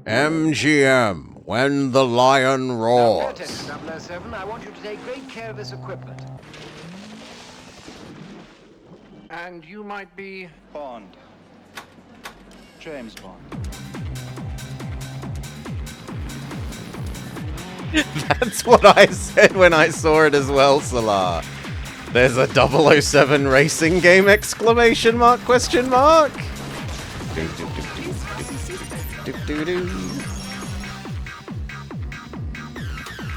MGM, when the lion Now, pay roars. attention, 007. I want you to take great care of this equipment. And you might be Bond. James Bond. That's what I said when I saw it as well, Salah. There's a 007 racing game exclamation mark question mark. Do do do do do do do.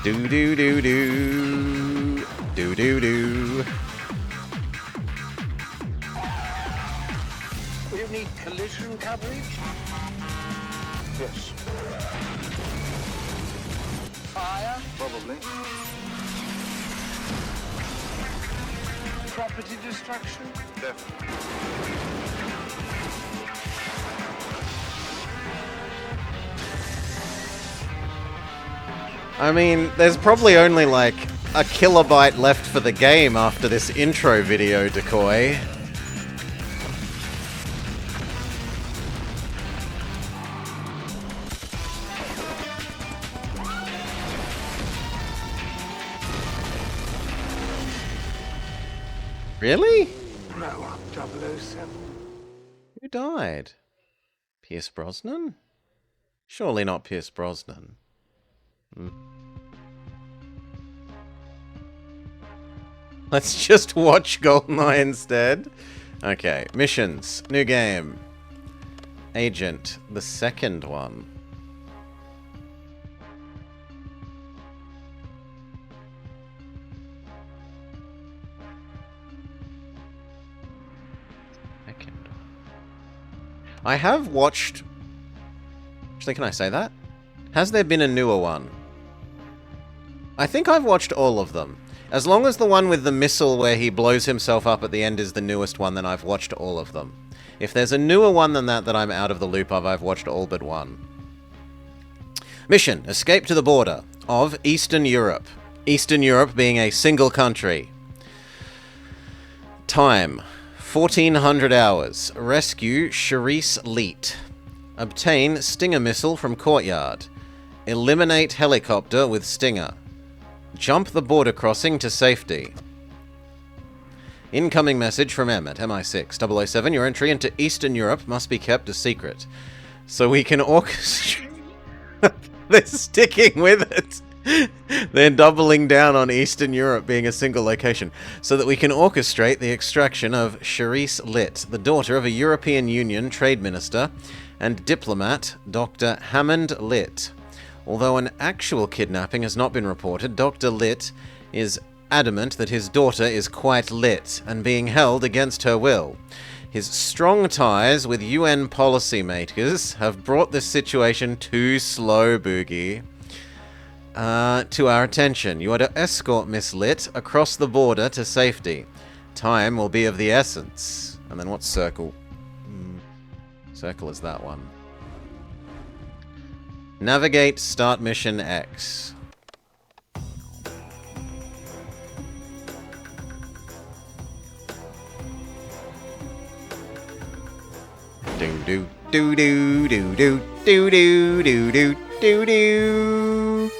Do do do do. Do do do. Will you need collision coverage? Yes. Fire? Probably. Property destruction? Definitely. I mean, there's probably only like a kilobyte left for the game after this intro video, Decoy. Really? Grow up, 007. Who died? Pierce Brosnan? Surely not Pierce Brosnan. Let's just watch GoldenEye instead. Okay, missions. New game. Agent, the second one. Second one. I have watched... Actually, can I say that? Has there been a newer one? I think I've watched all of them. As long as the one with the missile where he blows himself up at the end is the newest one, then I've watched all of them. If there's a newer one than that I'm out of the loop of, I've watched all but one. Mission: escape to the border of Eastern Europe. Eastern Europe being a single country. Time: 1400 hours. Rescue Charisse Leet. Obtain Stinger missile from courtyard. Eliminate helicopter with Stinger. Jump the border crossing to safety. Incoming message from M at MI6. 007, your entry into Eastern Europe must be kept a secret. So we can orchestrate... They're sticking with it. They're doubling down on Eastern Europe being a single location. So that we can orchestrate the extraction of Charisse Litt, the daughter of a European Union trade minister and diplomat, Dr. Hammond Litt. Although an actual kidnapping has not been reported, Dr. Litt is adamant that his daughter is quite lit and being held against her will. His strong ties with UN policymakers have brought this situation too slow, Boogie, to our attention. You are to escort Miss Litt across the border to safety. Time will be of the essence. And then what's circle? Circle is that one. Navigate start mission X. Do do do do do do do do do do do do.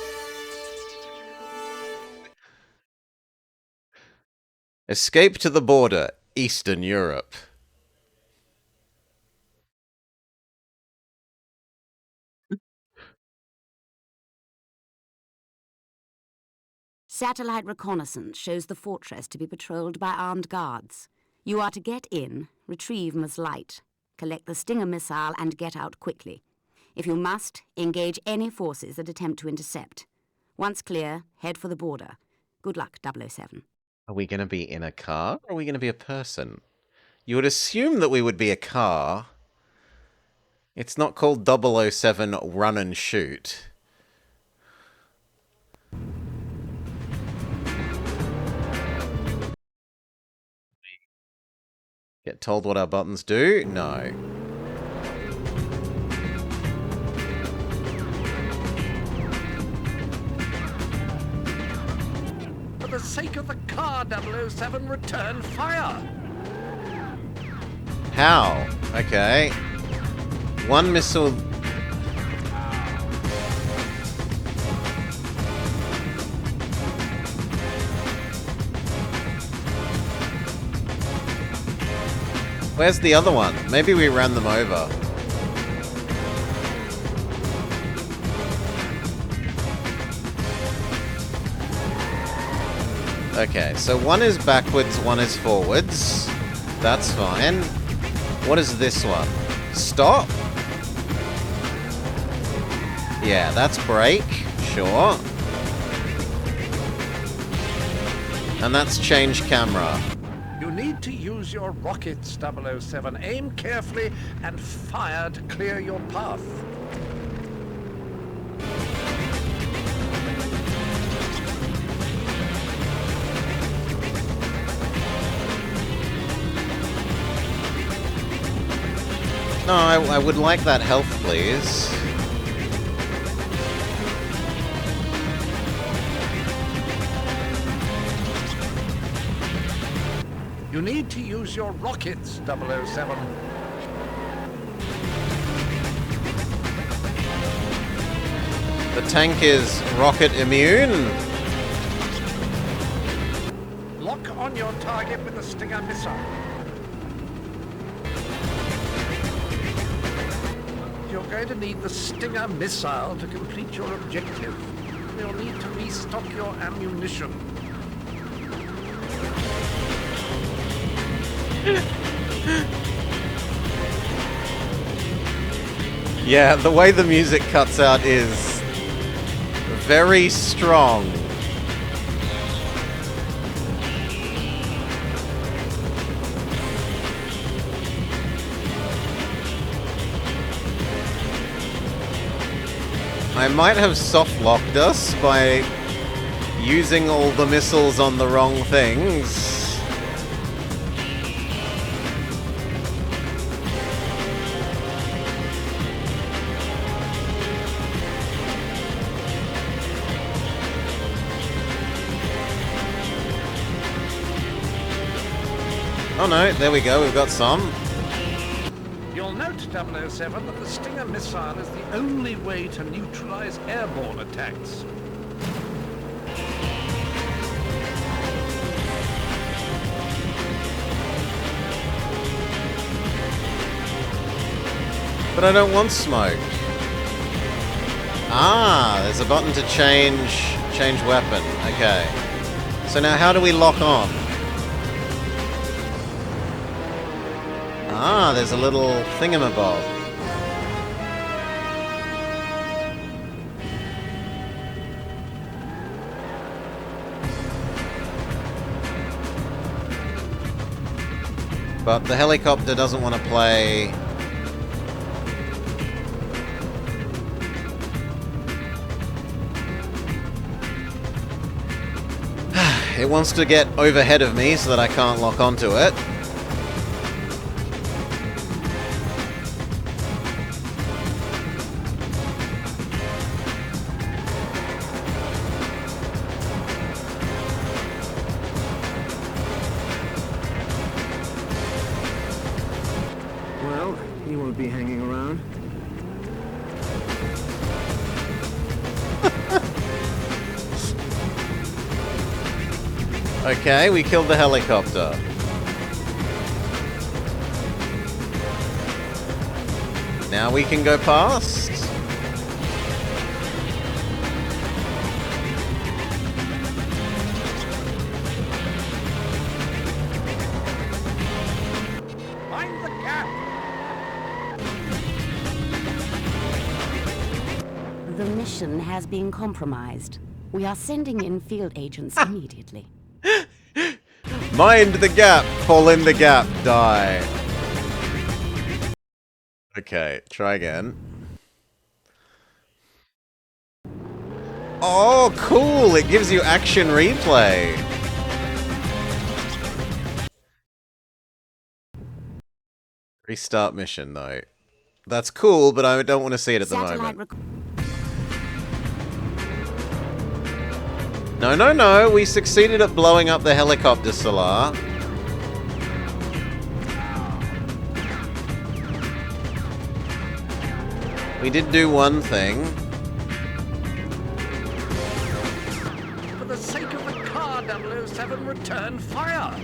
Escape to the border, Eastern Europe. Satellite reconnaissance shows the fortress to be patrolled by armed guards. You are to get in, retrieve Ms. Light, collect the Stinger missile, and get out quickly. If you must, engage any forces that attempt to intercept. Once clear, head for the border. Good luck, 007. Are we going to be in a car, or are we going to be a person? You would assume that we would be a car. It's not called 007 Run and Shoot. Get told what our buttons do? No. For the sake of the car, 007, return fire! How? Okay. One missile... Where's the other one? Maybe we ran them over. Okay, so one is backwards, one is forwards. That's fine. What is this one? Stop? Yeah, that's brake. Sure. And that's change camera. You need to use your rockets, 007. Aim carefully and fire to clear your path. No, I would like that health, please. You need to use your rockets, 007. The tank is rocket immune. Lock on your target with the Stinger missile. You're going to need the Stinger missile to complete your objective. You'll need to restock your ammunition. Yeah, the way the music cuts out is very strong. I might have soft-locked us by using all the missiles on the wrong things. Oh no, there we go, we've got some. You'll note, 007, that the Stinger missile is the only way to neutralize airborne attacks. But I don't want smoke. Ah, there's a button to change weapon. Okay. So now how do we lock on? Ah, there's a little thingamabob. But the helicopter doesn't want to play. It wants to get overhead of me so that I can't lock onto it. Well, he won't be hanging around. Okay, we killed the helicopter. Now we can go past. Find the gap! The mission has been compromised. We are sending in field agents immediately. Mind the gap, fall in the gap, die. Okay, try again. Oh, cool! It gives you action replay. Restart mission, though. That's cool, but I don't want to see it at the moment. No, no, no. We succeeded at blowing up the helicopter, Solar. We did do one thing. For the sake of the car, 007, return fire!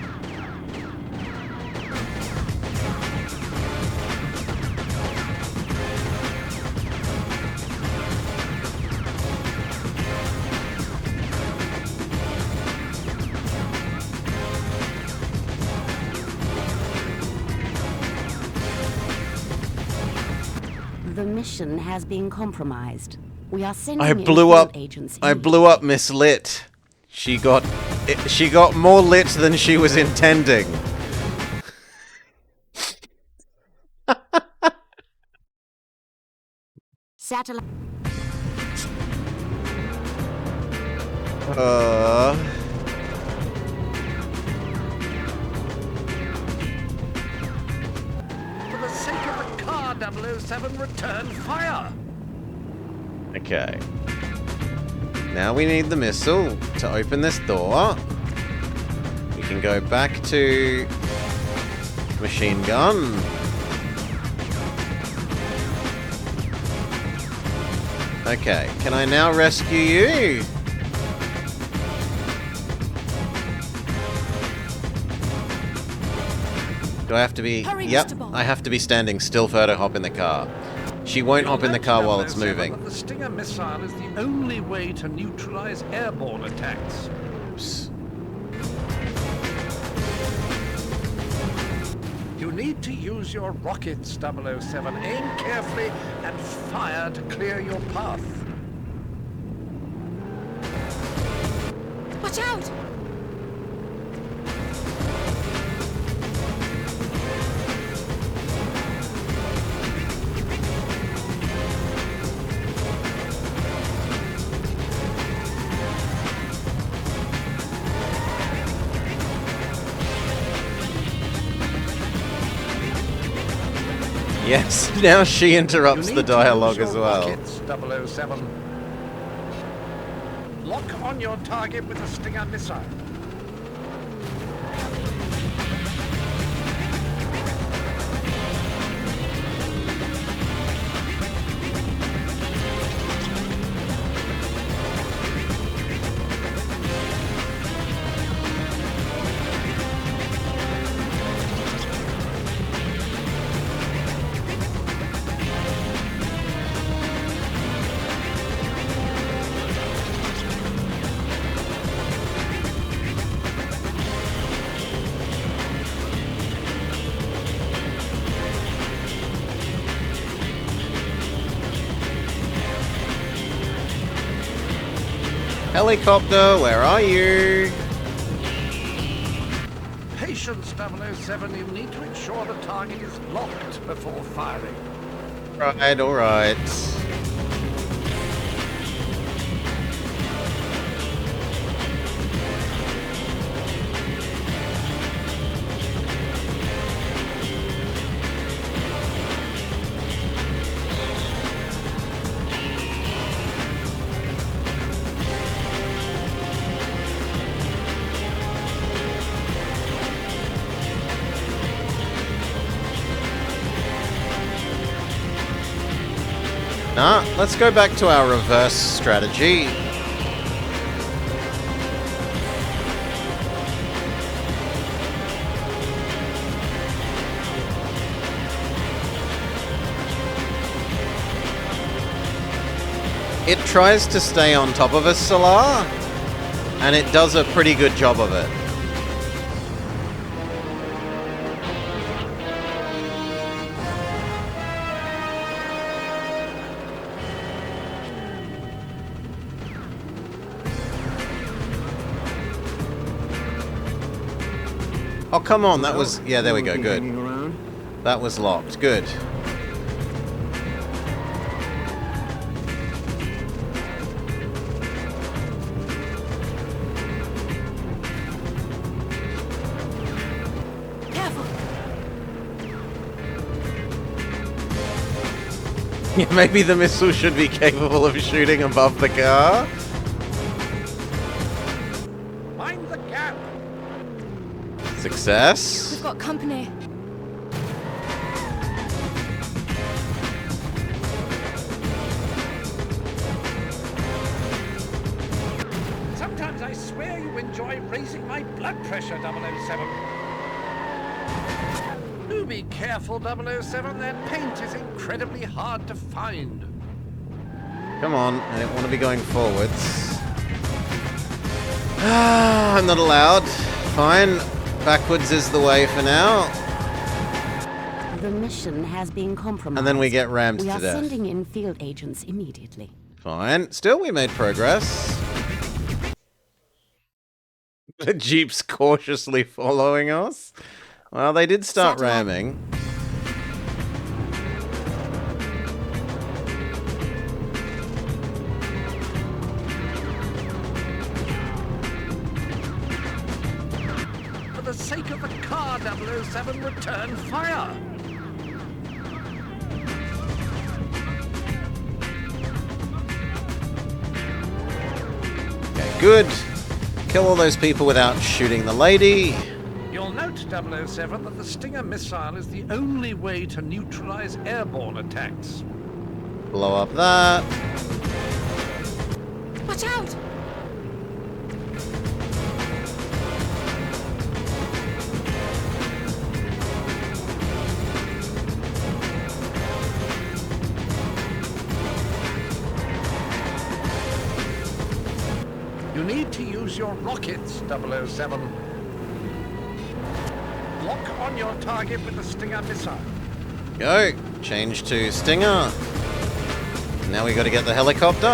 mission has been compromised. We are sending I in blew field up. agents I blew up Miss Lit. She got more lit than she was intending. Satellite. For the sake of the car, 007, return fire! Okay. Now we need the missile to open this door. We can go back to machine gun. Okay, can I now rescue you? Do I have to be... Hurry, Yep, Mr. Bond. I have to be standing still for her to hop in the car. She won't hop in the car while it's moving. The Stinger missile is the only way to neutralize airborne attacks. Oops. You need to use your rockets, 007. Aim carefully and fire to clear your path. Watch out! Yes, now she interrupts You the need to dialogue use as your well. rockets, 007. Lock on your target with the Stinger missile. Helicopter, where are you? Patience, 007. You need to ensure the target is locked before firing. Right, alright. Nah, let's go back to our reverse strategy. It tries to stay on top of us, Salah, and it does a pretty good job of it. Oh, come on, that was... Yeah, there we go, good. Hanging around? That was locked, good. Careful! Yeah, maybe the missile should be capable of shooting above the car. Mind the gap! Success. We've got company. Sometimes I swear you enjoy raising my blood pressure, 007. Do be careful, 007. That paint is incredibly hard to find. Come on, I don't want to be going forwards. Ah, I'm not allowed. Fine. Backwards is the way for now. The mission has been compromised. And then we get rammed We to are death. sending in field agents immediately. Fine. Still, we made progress. The Jeep's cautiously following us. Well, they did start Satellite. ramming. For the sake of the car, 007, return fire! Okay, good. Kill all those people without shooting the lady. You'll note, 007, that the Stinger missile is the only way to neutralize airborne attacks. Blow up that. Watch out! You need to use your rockets, 007. Lock on your target with the Stinger missile. Go. Change to Stinger. Now we got to get the helicopter.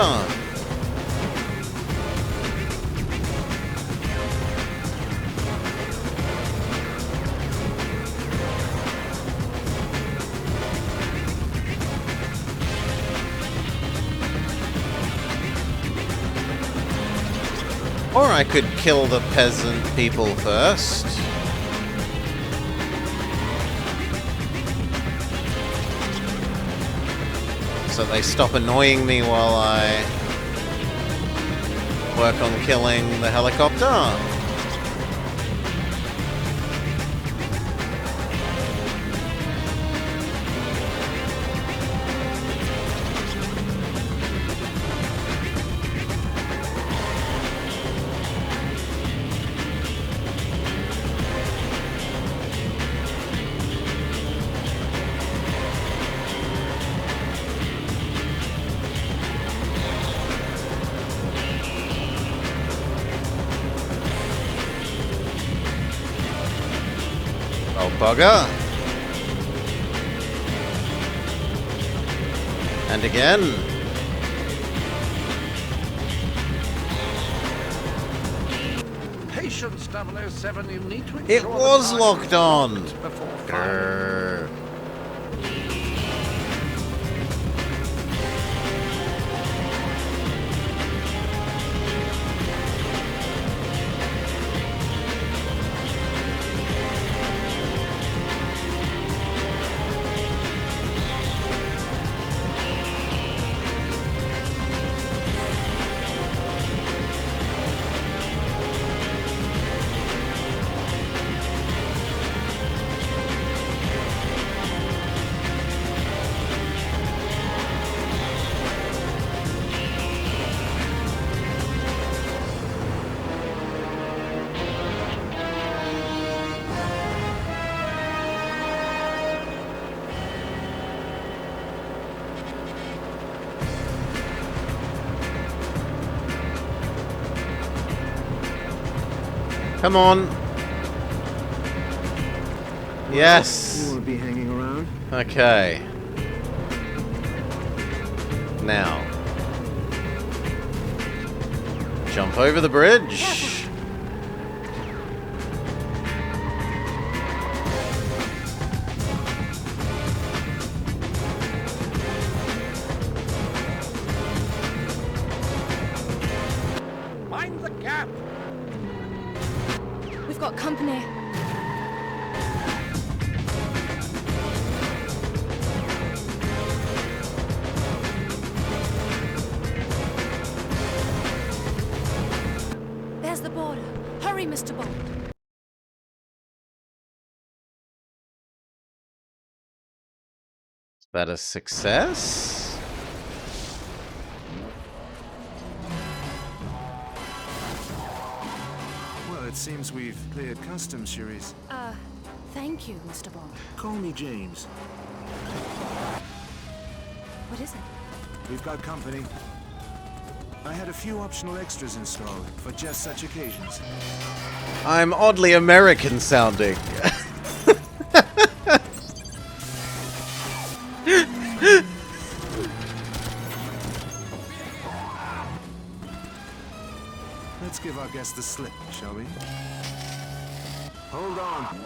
Or I could kill the peasant people first. So they stop annoying me while I work on killing the helicopter. Oh, bugger. And again. Patience, 007, you need to It ensure the was target locked is on. locked before firing. Grr. Come on. You Yes. won't be hanging around. Okay. Now. Jump over the bridge. Mind the gap! We've got company. There's the border. Hurry, Mr. Bond. Is that a success? Well, it seems we've cleared customs, Cherise. Thank you, Mr. Bond. Call me James. What is it? We've got company. I had a few optional extras installed for just such occasions. I'm oddly American sounding. Let's give our guest the slip, shall we? Hold on.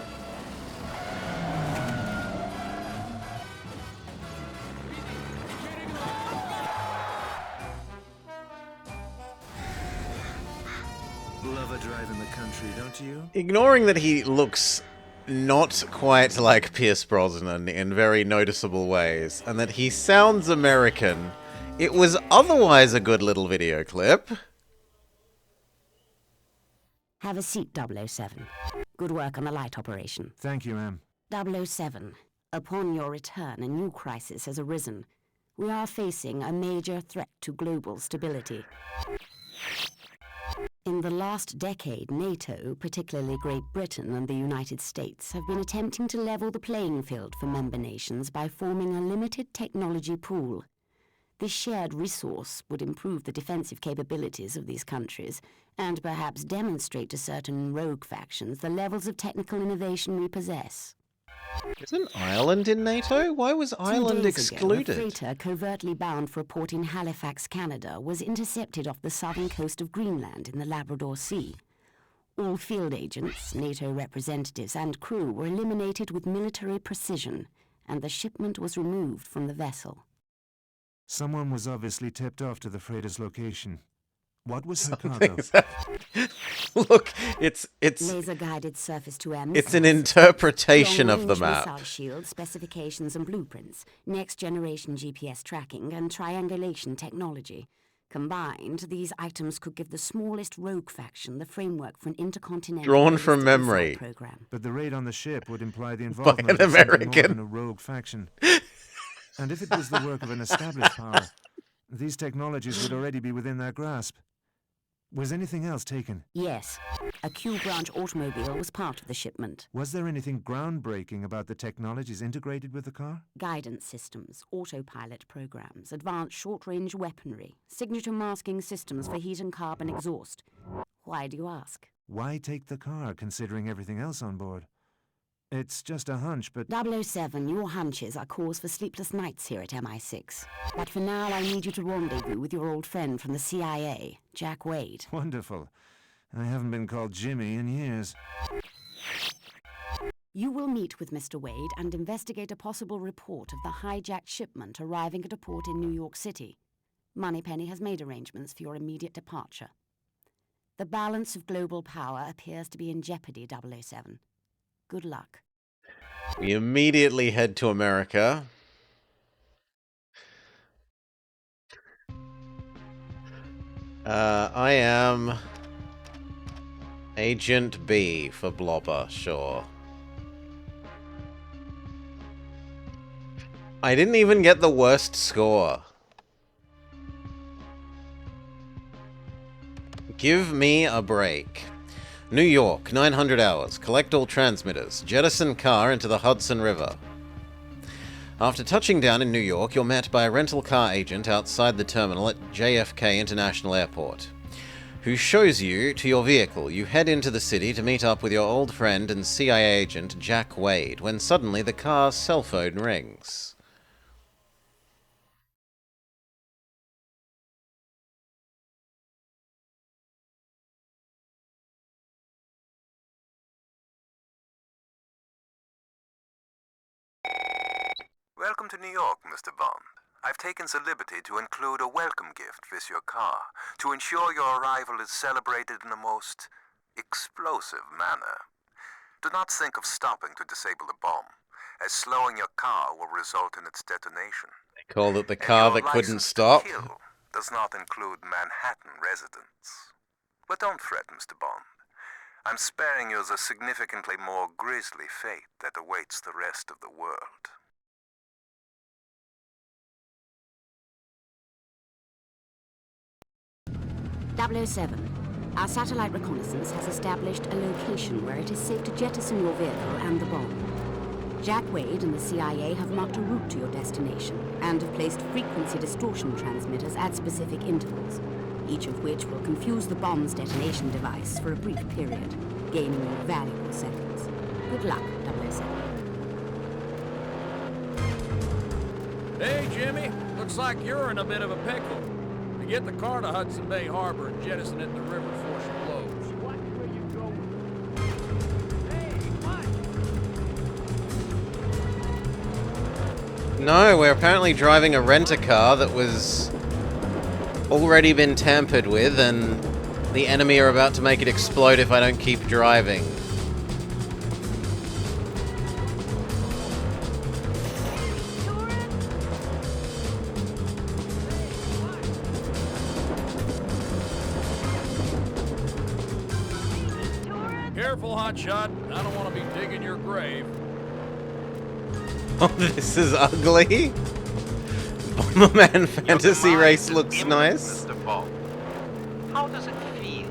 Love a drive in the country, don't you? Ignoring that he looks not quite like Pierce Brosnan in very noticeable ways, and that he sounds American, it was otherwise a good little video clip. Have a seat, 007. Good work on the light operation. Thank you, ma'am. 007, upon your return, a new crisis has arisen. We are facing a major threat to global stability. In the last decade, NATO, particularly Great Britain and the United States, have been attempting to level the playing field for member nations by forming a limited technology pool. This shared resource would improve the defensive capabilities of these countries and perhaps demonstrate to certain rogue factions the levels of technical innovation we possess. Isn't Ireland in NATO? Why was Ireland 2 days ago, excluded? a freighter covertly bound for a port in Halifax, Canada, was intercepted off the southern coast of Greenland in the Labrador Sea. All field agents, NATO representatives, and crew were eliminated with military precision, and the shipment was removed from the vessel. Someone was obviously tipped off to the freighter's location. What was her cargo? Look, it's Laser-guided surface-to-air missiles. it's an interpretation of the long-range map. missile shield specifications and blueprints, next-generation GPS tracking, and triangulation technology. Combined, these items could give the smallest rogue faction the framework for an intercontinental Drawn from ballistic missile memory. program. But the raid on the ship would imply the By involvement an of something more American. than a rogue faction. And if it was the work of an established power, these technologies would already be within their grasp. Was anything else taken? Yes, a Q-branch automobile was part of the shipment. Was there anything groundbreaking about the technologies integrated with the car? Guidance systems, autopilot programs, advanced short-range weaponry, signature masking systems for heat and carbon exhaust. Why do you ask? Why take the car, considering everything else on board? It's just a hunch, but 007, your hunches are cause for sleepless nights here at MI6. But for now, I need you to rendezvous with your old friend from the CIA, Jack Wade. wonderful. I haven't been called Jimmy in years. You will meet with Mr. Wade and investigate a possible report of the hijacked shipment arriving at a port in New York City. Moneypenny has made arrangements for your immediate departure. The balance of global power appears to be in jeopardy, 007. Good luck. We immediately head to America. I am Agent B for Blobber, sure. I didn't even get the worst score. Give me a break. New York, 900 hours. Collect all transmitters. Jettison car into the Hudson River. After touching down in New York, you're met by a rental car agent outside the terminal at JFK International Airport, who shows you to your vehicle. You head into the city to meet up with your old friend and CIA agent Jack Wade, when suddenly the car's cell phone rings. Welcome to New York, Mr. Bond. I've taken the liberty to include a welcome gift with your car to ensure your arrival is celebrated in a most explosive manner. Do not think of stopping to disable the bomb, as slowing your car will result in its detonation. They called it the And car your that couldn't license to stop. kill does not include Manhattan residents. But don't fret, Mr. Bond. I'm sparing you the significantly more grisly fate that awaits the rest of the world. Our satellite reconnaissance has established a location where it is safe to jettison your vehicle and the bomb. Jack Wade and the CIA have marked a route to your destination and have placed frequency distortion transmitters at specific intervals, each of which will confuse the bomb's detonation device for a brief period, gaining you valuable seconds. Good luck, 007. Hey, Jimmy. Looks like you're in a bit of a pickle. Get the car to Hudson Bay Harbor and jettison it in the river before she blows. No, we're apparently driving a rent-a-car that was already been tampered with, and the enemy are about to make it explode if I don't keep driving. Careful, hotshot. I don't want to be digging your grave. Oh, this is ugly. Bomberman Fantasy Race looks nice. Mr. Bond. How does it feel?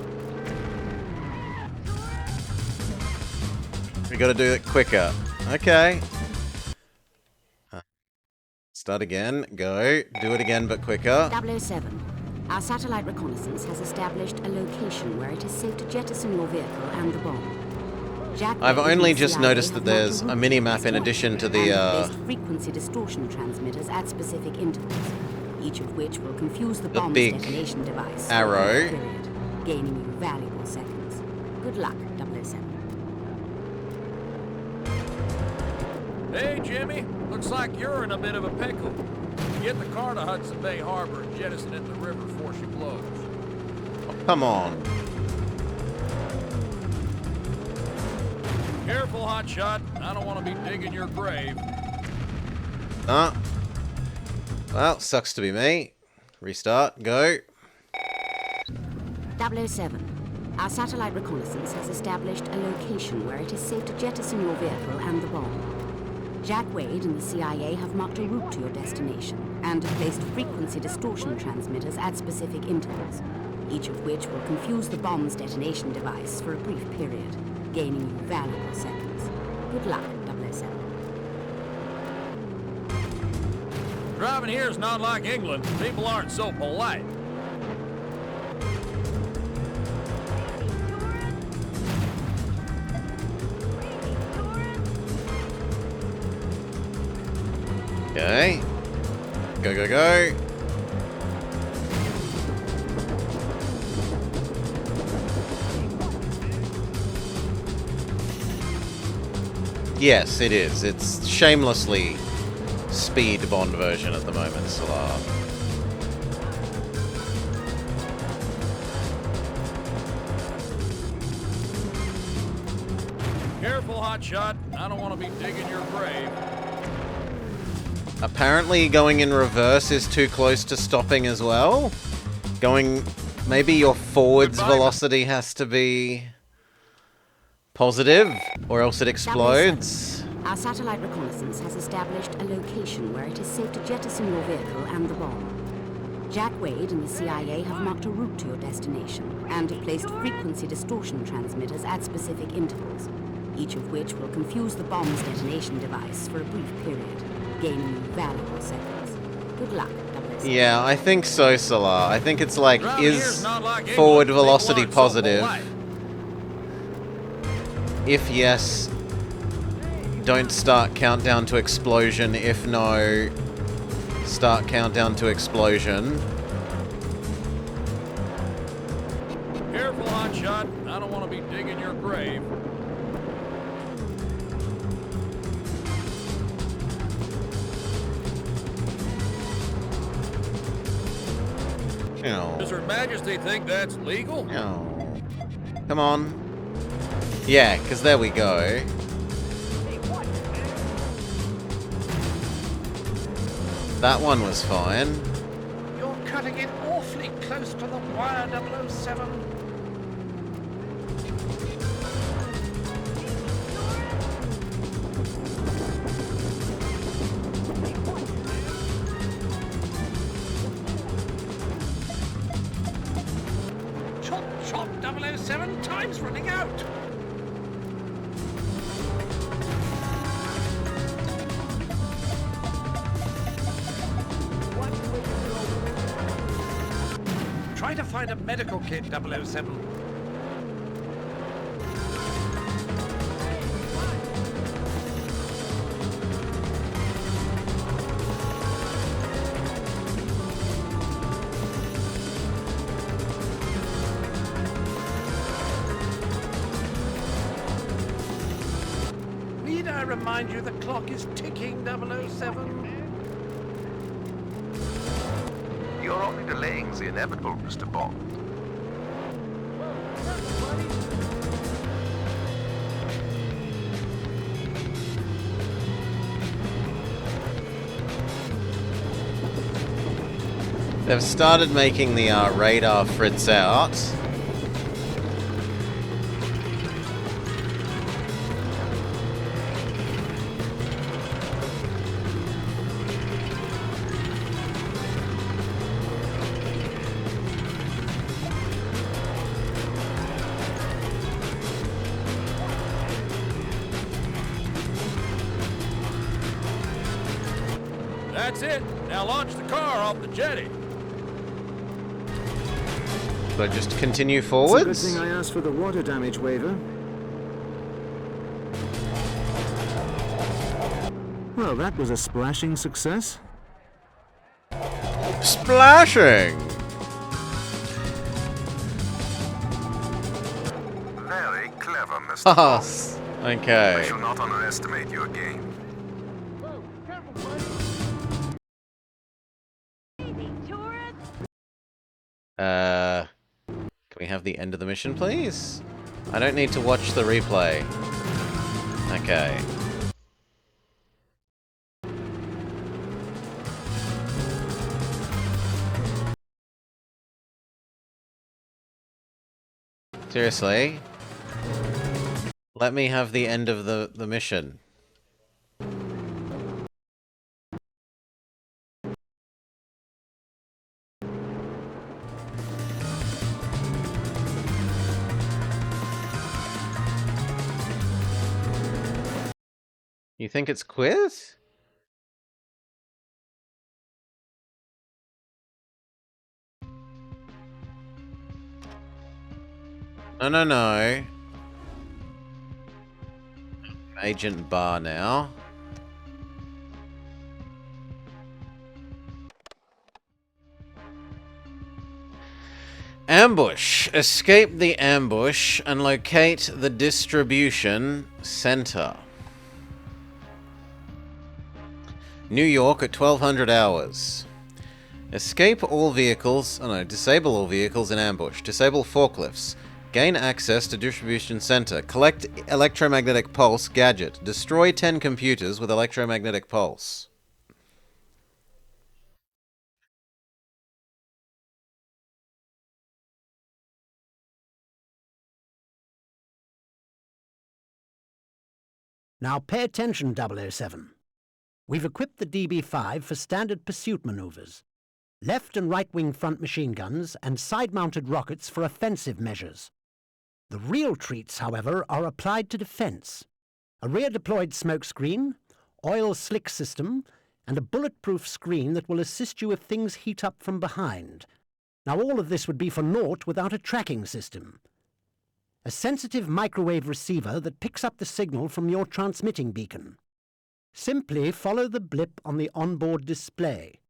We gotta do it quicker. Okay. Start again. Go. Do it again, but quicker. 007. Our satellite reconnaissance has established a location where it is safe to jettison your vehicle and the bomb. Jack I've Wade only and the just CIA noticed have that there's marked a route mini-map to in this addition to and the, placed frequency distortion transmitters at specific intervals, each of which will confuse the bomb's big detonation device for a arrow. brief period, gaining you valuable seconds. Good luck, 007. Hey, Jimmy. Looks like you're in a bit of a pickle. Get the car to Hudson Bay Harbor and jettison it in the river before she blows. Come on. Careful, hotshot. I don't want to be digging your grave. Well, sucks to be me. Restart. Go. 007. Our satellite reconnaissance has established a location where it is safe to jettison your vehicle and the bomb. Jack Wade and the CIA have marked a route to your destination and have placed frequency distortion transmitters at specific intervals, each of which will confuse the bomb's detonation device for a brief period, gaining you valuable seconds. Good luck, 007. Driving here is not like England. People aren't so polite. Okay. Go, go, go. Yes, it is. It's shamelessly speed Bond version at the moment, Salah. Careful, hotshot. I don't want to be digging your grave. Apparently going in reverse is too close to stopping as well. Going... Maybe your forwards Goodbye. velocity has to be positive, or else it explodes. Our satellite reconnaissance has established a location where it is safe to jettison your vehicle and the bomb. Jack Wade and the CIA have marked a route to your destination and have placed frequency distortion transmitters at specific intervals, each of which will confuse the bomb's detonation device for a brief period, gaining you valuable seconds. Good luck, 007. Yeah, I think so, Salah. I think it's like, Driving here is not like England. forward People velocity aren't so positive? polite. If yes, don't start countdown to explosion. If no, start countdown to explosion. Careful, hotshot. I don't want to be digging your grave. Does Her Majesty think that's legal? Come on. Yeah, because there we go. That one was fine. You're cutting it awfully close to the wire, 007. Chop, chop, 007. Time's running out. Try to find a medical kit, 007. remind you the clock is ticking, 007? You're only delaying the inevitable, Mr. Bond. They've started making the radar fritz out. That's it. Now launch the car off the jetty. So just continue It's a forwards. good thing I asked for the water damage waiver. Well, that was a splashing success. Splashing! Very clever, Mr. Yes. Bond. I Okay. shall not underestimate your game. Can we have the end of the mission, please? I don't need to watch the replay. Okay. Seriously? Let me have the end of the mission. You think it's quiz? No. Agent Bar now. Ambush. Escape the ambush and locate the distribution center. New York at 1200 hours. Escape all vehicles. Oh no, disable all vehicles in ambush. Disable forklifts. Gain access to distribution center. Collect electromagnetic pulse gadget. Destroy 10 computers with electromagnetic pulse. Now pay attention, 007. We've equipped the DB-5 for standard pursuit maneuvers. Left and right-wing front machine guns and side-mounted rockets for offensive measures. The real treats, however, are applied to defense. A rear-deployed smoke screen, oil slick system, and a bulletproof screen that will assist you if things heat up from behind. Now all of this would be for naught without a tracking system. A sensitive microwave receiver that picks up the signal from your transmitting beacon. Simply follow the blip on the onboard display.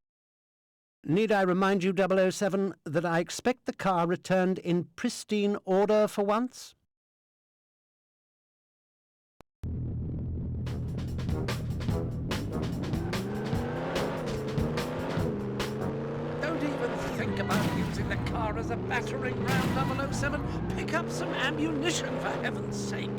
Need I remind you, 007, that I expect the car returned in pristine order for once? Don't even think about using the car as a battering ram, 007. Pick up some ammunition, for heaven's sake.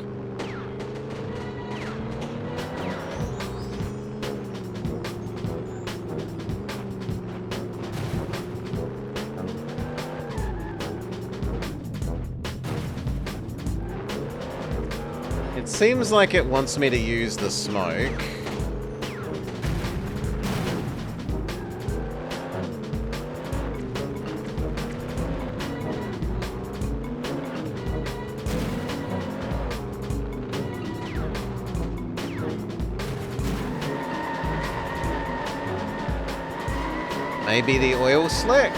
It seems like it wants me to use the smoke. Maybe the oil slick.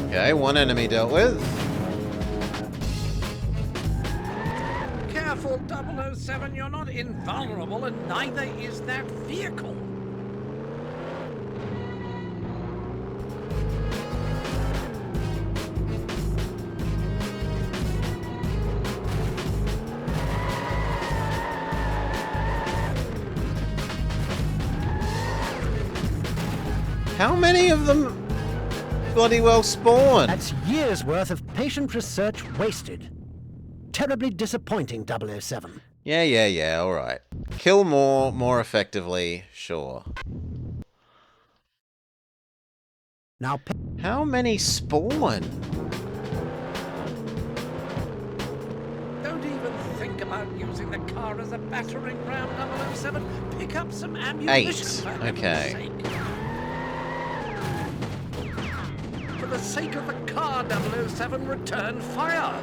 Okay, one enemy dealt with. 007, you're not invulnerable, and neither is that vehicle. How many of them bloody well spawn? That's years' worth of patient research wasted. Terribly disappointing, 007. Yeah, alright. Kill more effectively, sure. Now, How many spawn? Don't even think about using the car as a battering ram, 007. Pick up some ammunition. 8. For heaven's Okay. sake. For the sake of the car, 007, return fire.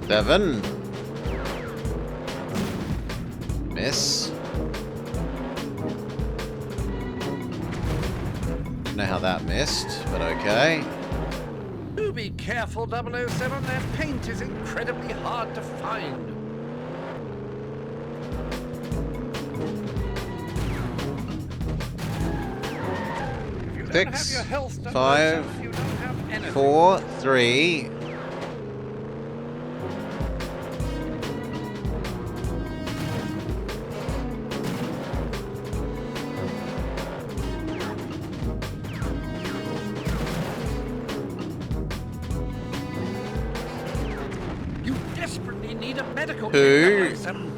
Seven. Miss. Don't know how that missed, but okay. Do be careful, 007. Their paint is incredibly hard to find. If you don't have 6, your health, 007, 5, you don't have anything. 4, 3. You desperately need a medical Who? kit, 007.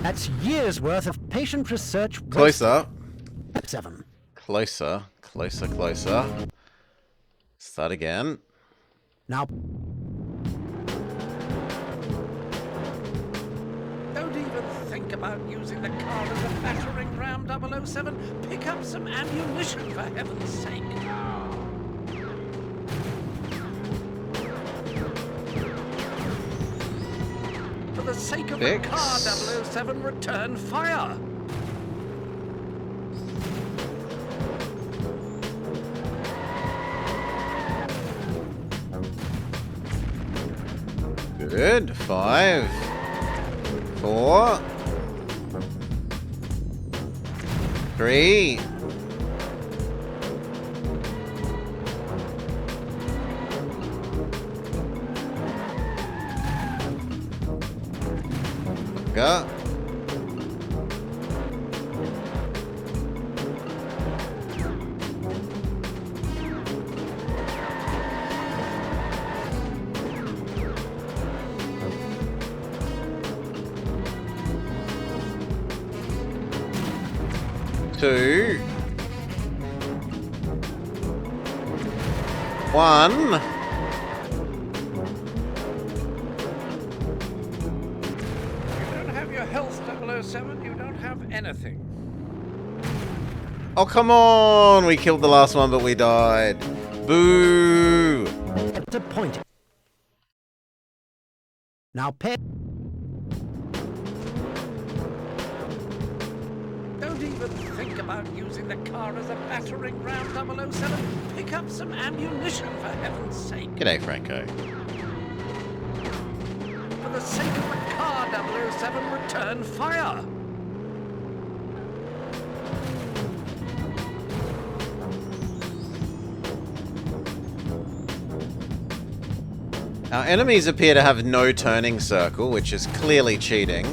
that's years' worth of patient research wasted. Closer. 7. Closer. Start again. Now, Don't even think about using the car as a battering ram, 007. Pick up some ammunition, for heaven's sake. For the sake of the car, 007, return fire. Good. 5, 4, 3. Go. Two. 1. You don't have your health, 007. You don't have anything. Oh, come on! We killed the last one, but we died. Boo! disappointing. Now, pay. Don't even think about using the car as a battering ram, 007. Pick up some ammunition, for heaven's sake. G'day, Franco. For the sake of the car, 007, return fire. Our enemies appear to have no turning circle, which is clearly cheating.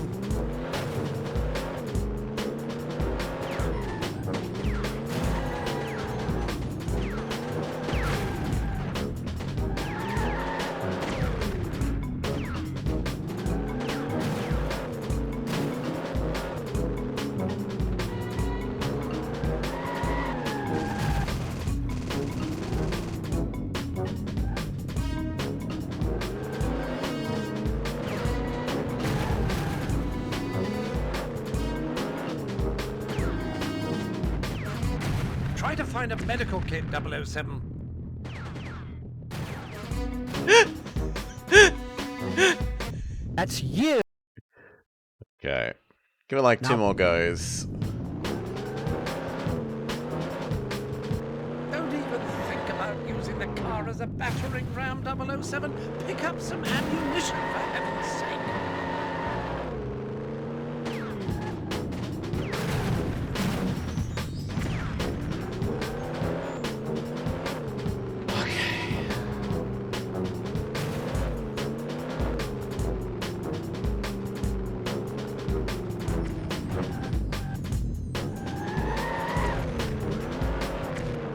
Try to find a medical kit, 007. That's years. Okay. Give it like 2 more goes. Don't even think about using the car as a battering ram, 007. Pick up some ammunition, for heaven's sake.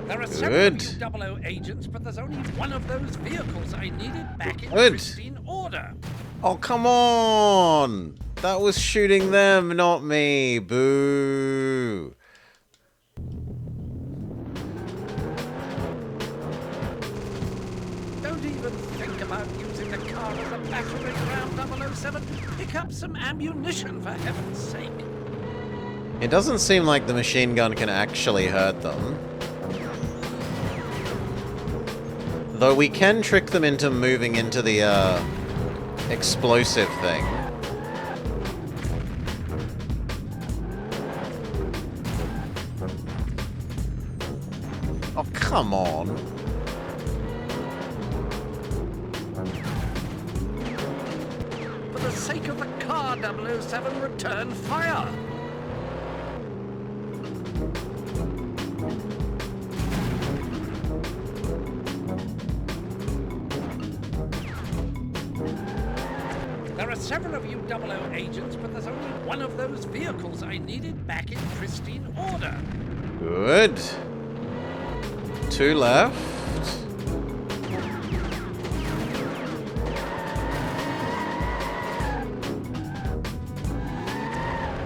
There are several Good. new 00 agents, but there's only one of those vehicles I needed back in Good. pristine order. Oh, come on! That was shooting them, not me. Boo. Don't even think about using the car as a battering ram, 007. Pick up some ammunition, for heaven's sake. It doesn't seem like the machine gun can actually hurt them. Though we can trick them into moving into the, explosive thing. Oh, come on. For the sake of the car, 007, return fire. There are several of you 00 agents, but there's only one of those vehicles I needed back in pristine order. Good. 2 left.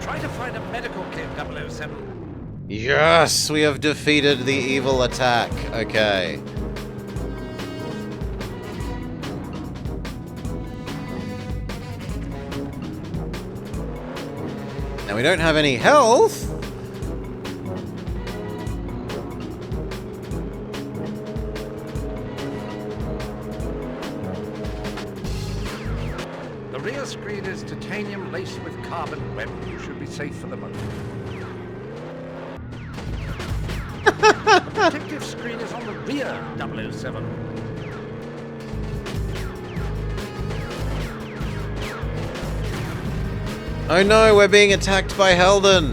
Try to find a medical kit, 007. Yes, we have defeated the evil attack. Okay. Now we don't have any health. The rear screen is titanium laced with carbon web. You should be safe for the moment. The protective screen is on the rear, 007. Oh no, we're being attacked by Helden.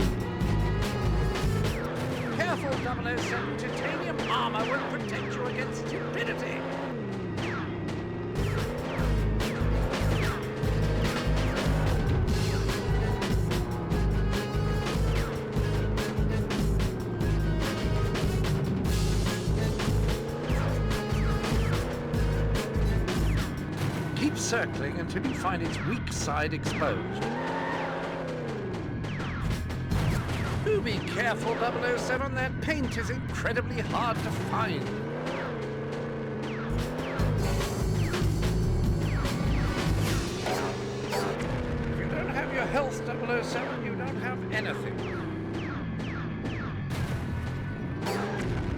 Careful, 007. Titanium armor will protect you against stupidity. Keep circling until you find its weak side exposed. Do be careful, 007. That paint is incredibly hard to find. If you don't have your health, 007, you don't have anything.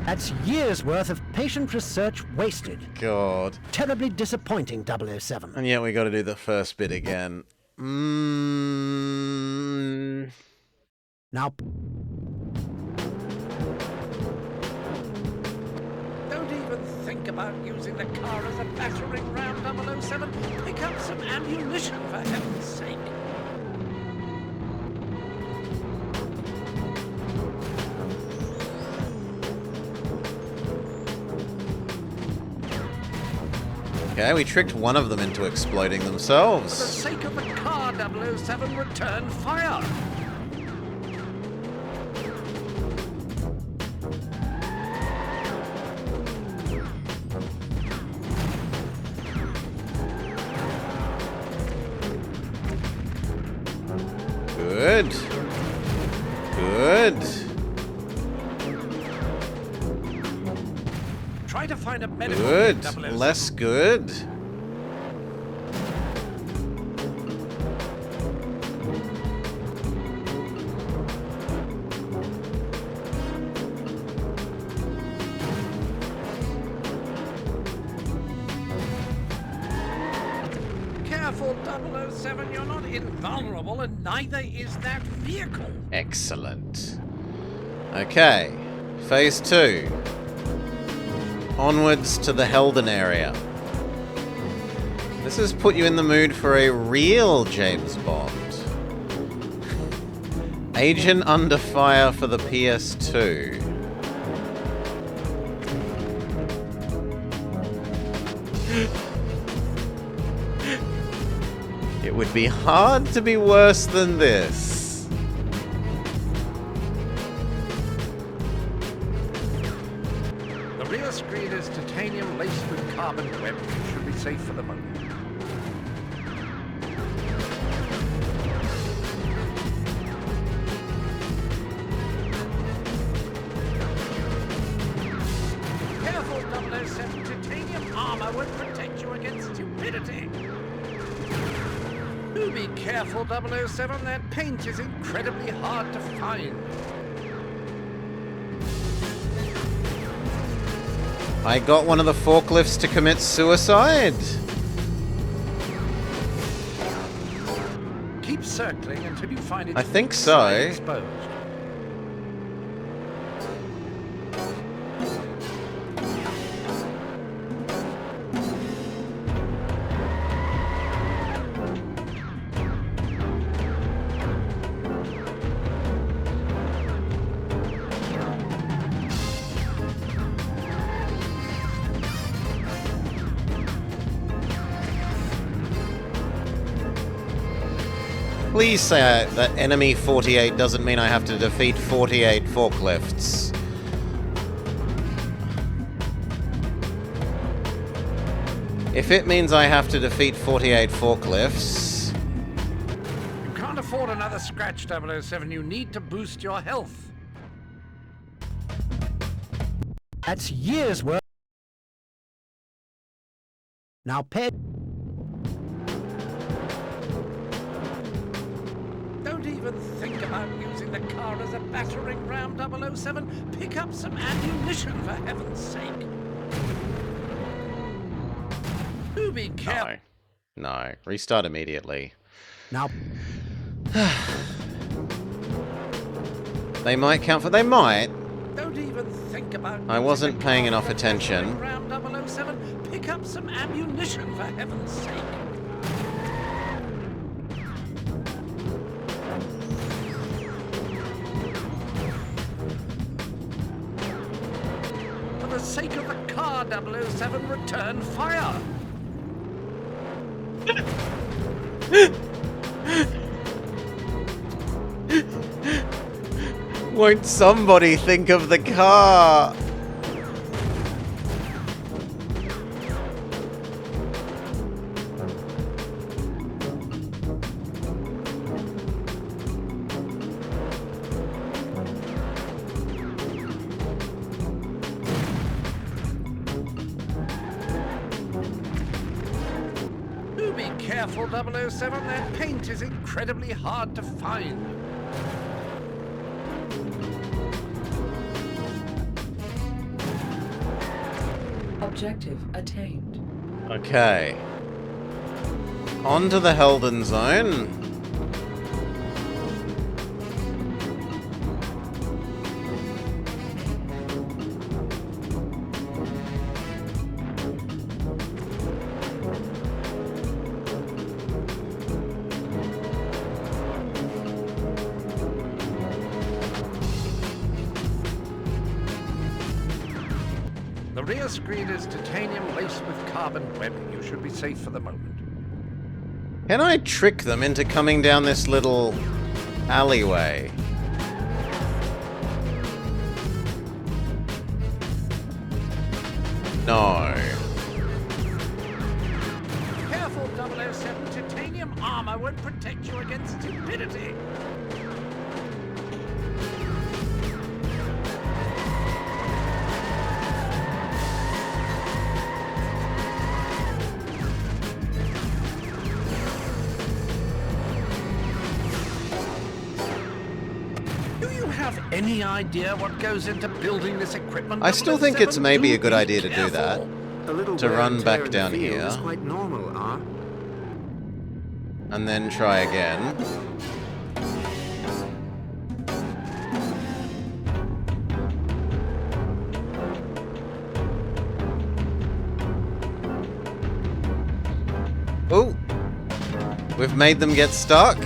That's years' worth of patient research wasted. God. Terribly disappointing, 007. And yet we got to do the first bit again. Now, Don't even think about using the car as a battering ram, 007. Pick up some ammunition, for heaven's sake. Okay, we tricked one of them into exploding For the themselves. sake of the car, 007, return fire. Good. Good. Try to find a medical Good. kit, 007. Less good. Careful, 007, you're not invulnerable, and neither is that vehicle. Excellent. Okay, phase 2. Onwards to the Helden area. This has put you in the mood for a real James Bond. Agent Under Fire for the PS2. It would be hard to be worse than this. The rear screen is titanium laced with carbon web. You should be safe for the moment. Careful, 007. Titanium armor won't protect you against stupidity. Do be careful, 007. That paint is incredibly hard to find. I got one of the forklifts to commit suicide. Keep circling until you find it. I think so. Exposed. Please say that enemy 48 doesn't mean I have to defeat 48 forklifts. If it means I have to defeat 48 forklifts... You can't afford another scratch, 007. You need to boost your health. That's years' worth. Now, pay. Don't even think about using the car as a battering ram, 007. Pick up some ammunition, for heaven's sake. Do be careful. No. Restart immediately. Now, They might count for... They might. Don't even think about I wasn't using the paying car enough as a attention. battering ram, 007. Pick up some ammunition, for heaven's sake. For the sake of the car, 007, return fire. Won't somebody think of the car? Do be careful, 007. That paint is incredibly hard to find. Objective attained. Okay. On to the Helden Zone. The rear screen is titanium laced with carbon webbing. You should be safe for the moment. Can I trick them into coming down this little alleyway? No. Careful, 007. Titanium armor won't protect you against stupidity. Do you have any idea what goes into building this equipment? I still think it's 007? maybe a Do good be idea to do that. careful. A little To wear run and back tear in the down field here. is quite normal, And then try again. Oh! We've made them get stuck.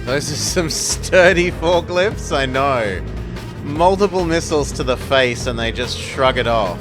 Those are some sturdy forklifts, I know. Multiple missiles to the face and they just shrug it off.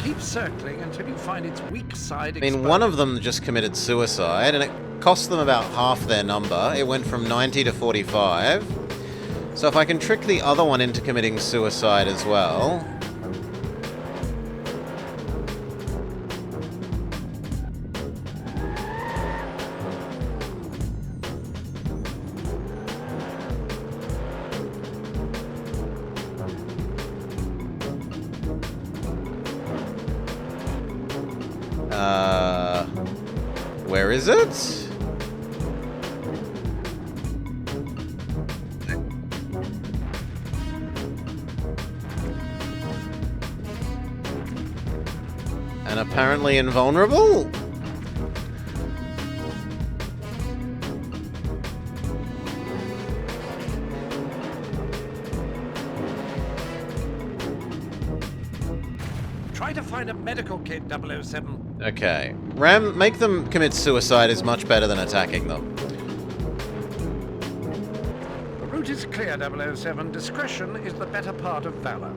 Keep circling until you find its weak side I mean, one of them just committed suicide, and it cost them about half their number. It went from 90 to 45. So if I can trick the other one into committing suicide as well... Where is it? And apparently invulnerable? Try to find a medical kit, 007. Okay. Ram, make them commit suicide is much better than attacking them. The route is clear, 007. Discretion is the better part of valor.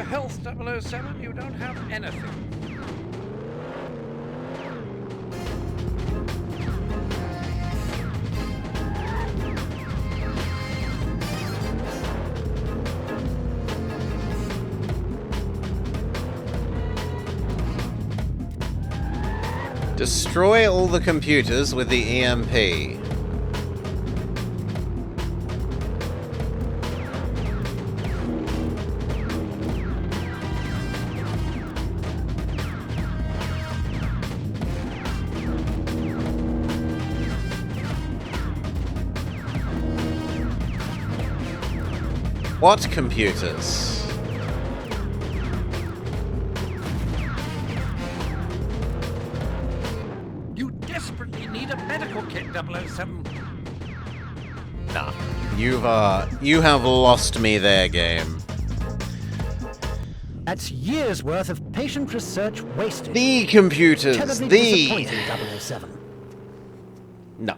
Health 007, you don't have anything. Destroy all the computers with the EMP. What computers? You desperately need a medical kit, 007. Nah. You have lost me there, game. That's years' worth of patient research wasted. The computers, Terribly the... disappointing, 007. No.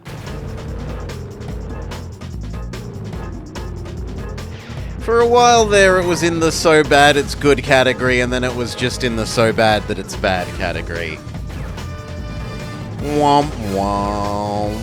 For a while there, it was in the so bad it's good category, and then it was just in the so bad that it's bad category. Womp womp.